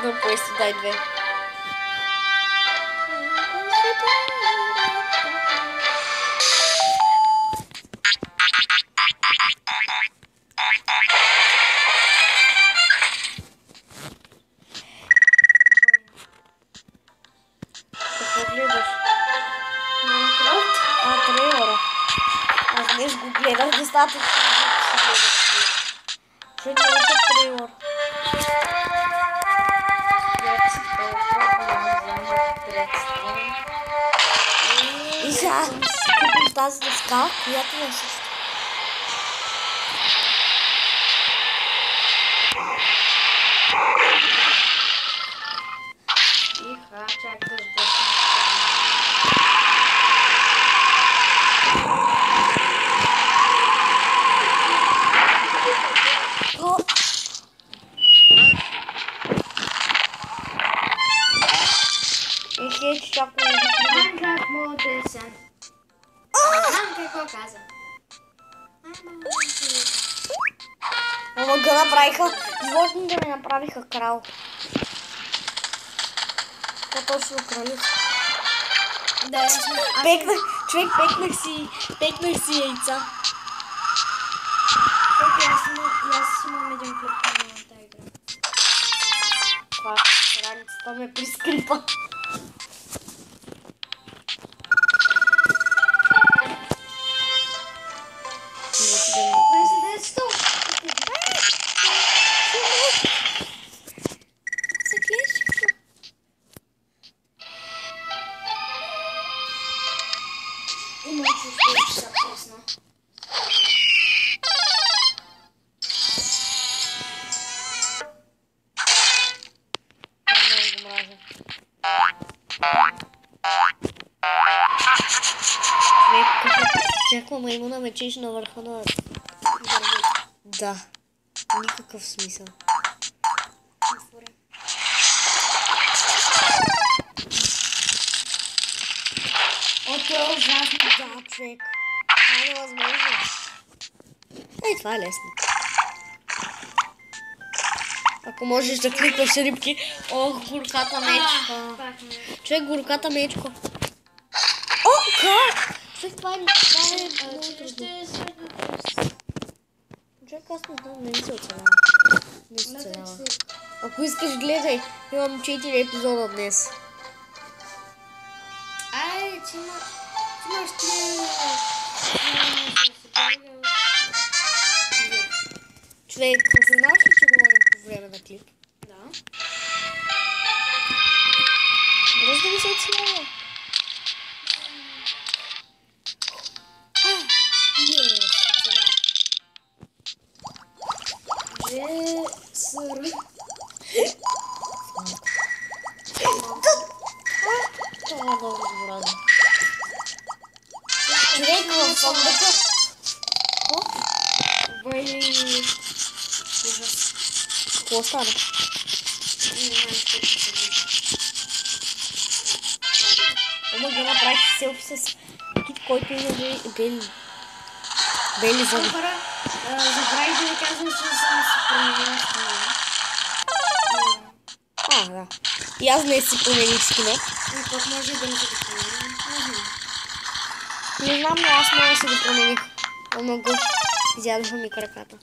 На поезд дай 2. Какво гледаш? Майнкрафт. 3 евро. Аз днес го гледах достатъчно. Човек не е 3 евро. И сега купим тази дъска, която не също. Тиха, чакай да сбършим. Че чакай да ги Майнкрафт модесен. Не знам какво каза. Ама го направиха, животните ми направиха крал. Това точно кралица. Да, Пекнах, човек, пекнах си яйца. аз имам един клип на тази игра. Това, раницата ме прискрипа. Имам чувство, че са пресно. Много го мразя. Някаква маймуна ме чеше на върха на дървето. Да. Никакъв смисъл. Това е ужасно. Да, човек. Това е невъзможно. Ей, това е лесно. Ако можеш да кликваш рибки. О, горката мечка. Човек, горката мечка. О, как? Човек, това е много трудно. Човек, аз не знам, не ми се оцелява. Не се оцелява. Ако искаш, гледай. Имам 4 епизода днес. Ай, ти имаш 3. Човек, знаеш ли, че говорим по време на клип? Да. Раз да ви се оцелява. Това е много добра. Човек в съндъка. Какво стана? Ама го направих селфи с кит, който има бели зъби. Забравих да ви казвам, че съм се променила скина. Да. И аз днес си промених скина. И пък може да ми се го променим. Не знам, но аз мога да си го промених. Много изядоха ми краката.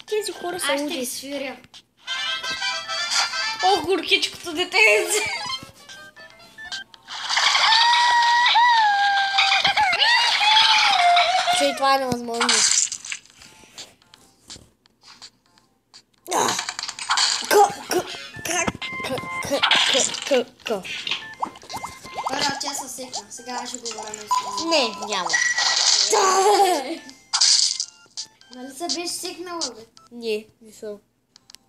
Тези хора са Аз ще луди. ги свиря. О, горкичкото детенце! Че и това е невъзможно. Първа, тя се секна. Сега ще говоря нещо. Не, няма. Нали се беше секнала, бе? Не съм.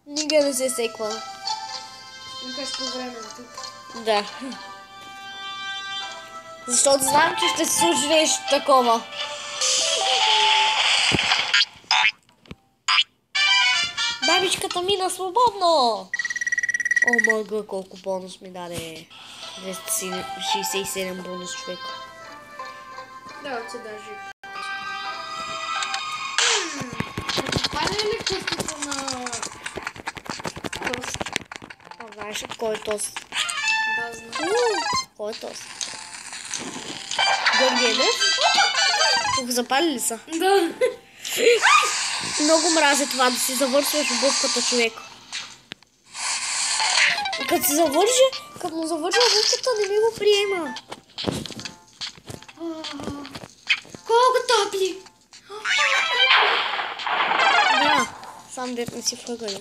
Никога не се секвала. Викаш по време на тук. Да. Защото знам, че ще се случи нещо такова. Бабичката мина свободно! О, мъга, колко бонус ми даде. 267 бонус, човек. Да, ти даже. Това не ли къстото на тост? Знаеш ли кой е тост? Да, знам. Кой е тост? Георги Едев? Тук запали ли са? Да. Много мразя това да си завършваш обувката, човек. Като му завърши обувката, не ми го приема. Колко топли! Да, сам дет не си въгъля.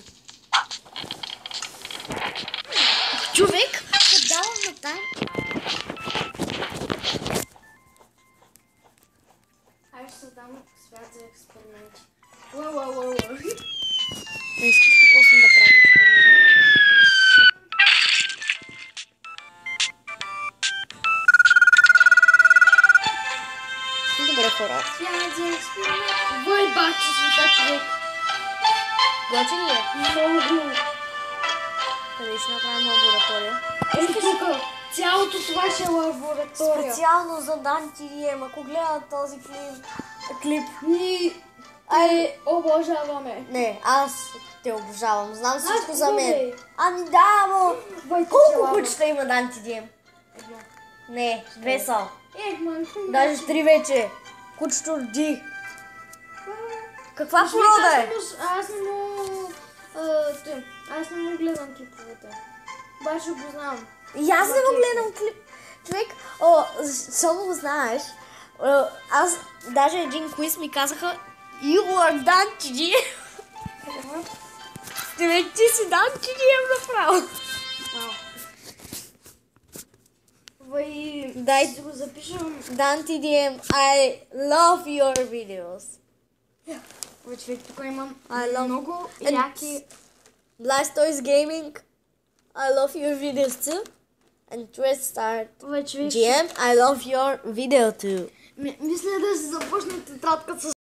Човек, като давам на тайм. Аз ще създам свят за експерименти. Уау. Не искаш ли после да правим експеримент? Добре, хора. Свят за експерименти. Вой, бачи света, човек. Готин ли е? Много. Къде ще направим лаборатория? Тук. Цялото това ще е лаборатория. Специално за Дантирием, ако гледат този клип. Ай, обожаваме. Не, аз те обожавам. Знам всичко за мен. добре. Ами да, но... Войте, Колко кучета има Дантирием? Едно. Не, 2 са. Ман. Даже 3 вече. Кучето роди. Каква порода е? Аз не му гледам клиповете. Баше го знам. И аз не го гледам клип. Човек, само го знаеш. Аз даже един квиз ми казаха You are Dantирием. Човек, ти си Дантирием направо. Дай си го запишем. Dantирием, I love your videos. Човек, тук имам I love много And яки... Blastoise Gaming, I love your videos too. And Twitstar Човек, GM, I love your video too. мисля да си започна тетрадка с